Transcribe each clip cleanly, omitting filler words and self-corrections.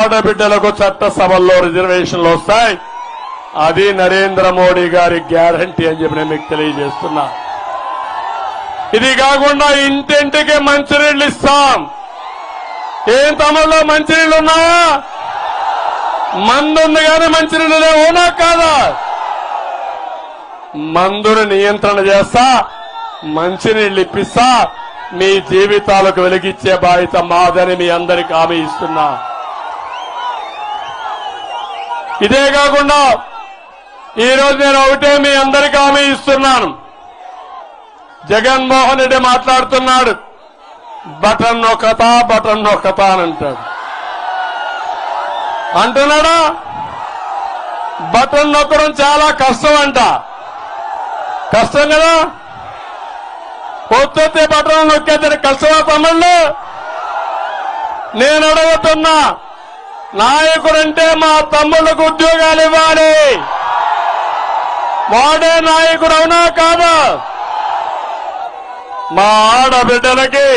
ఆడబిడ్డలకు చట్టసభల్లో రిజర్వేషన్లు వస్తాయి. అది నరేంద్ర మోడీ గారి గ్యారంటీ అని చెప్పి నేను మీకు తెలియజేస్తున్నా. ఇది కాకుండా ఇంటింటికి మంచినీళ్ళు ఇస్తాం. ఏం తమలో మంచినీళ్ళు ఉన్నాయా? మందు ఉంది కానీ మంచినీళ్ళు లేవునా కాదా? మందును నియంత్రణ చేస్తా, మంచినీళ్ళు ఇప్పిస్తా, మీ జీవితాలకు వెలిగించే బాధ్యత మాదని మీ అందరికీ హామీ ఇస్తున్నా. ఇదే కాకుండా ఈరోజు నేను ఒకటే మీ అందరికీ హామీ ఇస్తున్నాను. జగన్మోహన్ రెడ్డి మాట్లాడుతున్నాడు, బటన్ నొక్కతా అని అంటాడు. అంటున్నాడా? బటన్ నొక్కడం చాలా కష్టం అంట. కష్టం కదా? పొద్దుతే బటన్ నొక్కేదని కష్టమా తమ్ముళ్ళు? నేను అడుగుతున్నా, నాయకుడంటే మా తమ్ముళ్ళకు ఉద్యోగాలు ఇవ్వాలి. వాడే నాయకుడు అవునా కాదా? మా ఆడబిడ్డలకి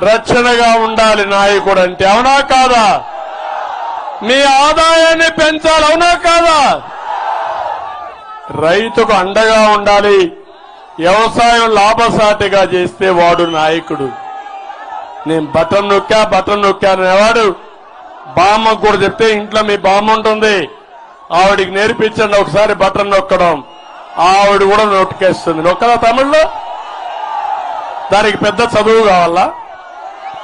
రక్షణగా ఉండాలి నాయకుడు అంటే, అవునా కాదా? మీ ఆదాయాన్ని పెంచాలి, అవునా కాదా? రైతుకు అండగా ఉండాలి. వ్యవసాయం లాభసాటిగా చేస్తే వాడు నాయకుడు. నేను బటన్ నొక్కా అనేవాడు బామ్మకు కూడా చెప్తే, ఇంట్లో మీ బామ్మ ఉంటుంది, ఆవిడికి నేర్పించండి ఒకసారి బటన్ నొక్కడం. ఆవిడ కూడా నొక్కేస్తుంది. నొక్కదా తమిళ్లో? దానికి పెద్ద చదువు కావాలా?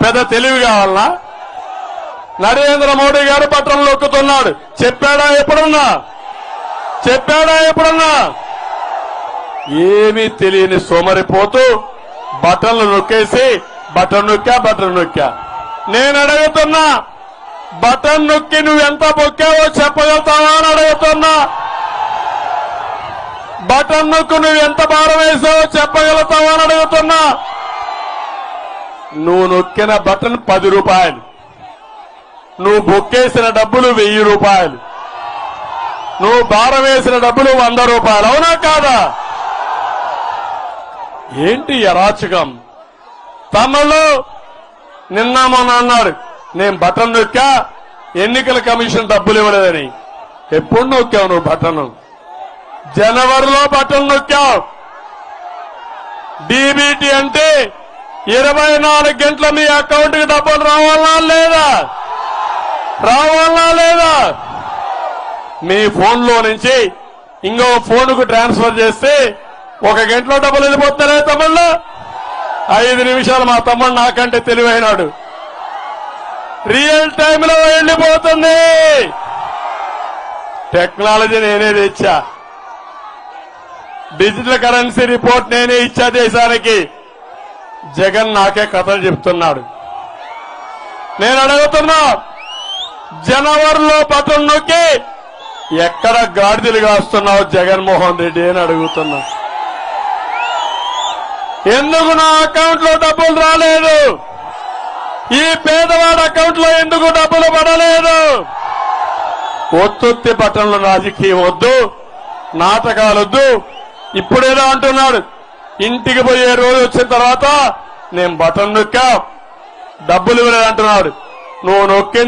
పెద్ద తెలివి కావాలా? నరేంద్ర మోడీ గారు బటన్ నొక్కుతున్నాడు. చెప్పాడా ఎప్పుడన్నా? ఏమీ తెలియని సోమరిపోతూ బటన్లు నొక్కేసి బటన్ నొక్కా. నేను అడుగుతున్నా, బటన్ నొక్కి నువ్వెంత మొక్కావో చెప్పగలుగుతావా అని అడుగుతున్నా. బటన్ నొక్కు నువ్వెంత భారం వేసావో చెప్పగలుగుతావా అని అడుగుతున్నా. నువ్వు నొక్కిన బటన్ 10 రూపాయలు, నువ్వు బొక్కేసిన డబ్బులు 1000 రూపాయలు, నువ్వు భారం వేసిన డబ్బులు 100 రూపాయలు, అవునా కాదా? ఏంటి అరాచకం? తమలో నిన్న మొన్న అన్నాడు, నేను బటన్ నొక్కా, ఎన్నికల కమిషన్ డబ్బులు ఇవ్వలేదని. ఎప్పుడు నొక్కావు నువ్వు బటన్? జనవరిలో బటన్ నొక్కావు. డీబీటీ అంటే 24 గంటల మీ అకౌంట్ కి డబ్బులు రావాలా లేదా? మీ ఫోన్లో నుంచి ఇంకో ఫోన్కు ట్రాన్స్ఫర్ చేస్తే 1 గంటలో డబ్బులు వెళ్ళిపోతారే తమ్ముళ్ళు. 5 నిమిషాలు మా తమ్ముడు నాకంటే తెలివైనాడు. రియల్ టైంలో వెళ్ళిపోతుంది. టెక్నాలజీ నేనే తెచ్చా. డిజిటల్ కరెన్సీ రిపోర్ట్ నేనే ఇచ్చా దేశానికి. జగన్ నాకే కథలు చెప్తున్నాడు. నేను అడుగుతున్నా, జనవరిలో బటన్ నొక్కి ఎక్కడ గాడిదలు కాస్తున్నావు జగన్మోహన్ రెడ్డి అని అడుగుతున్నా. ఎందుకు నా అకౌంట్ లో డబ్బులు రాలేదు? ఈ పేదవాడి అకౌంట్ లో ఎందుకు డబ్బులు పడలేదు? ఒత్తుత్తి బటన్లు రాజకీయం వద్దు, నాటకాలొద్దు. ఇప్పుడేదో అంటున్నాడు, ఇంటికి పోయే రోజు వచ్చిన తర్వాత నేను బటన్ నొక్కా, డబ్బులు ఇవ్వలేదు అంటున్నాడు. నువ్వు నొక్కింది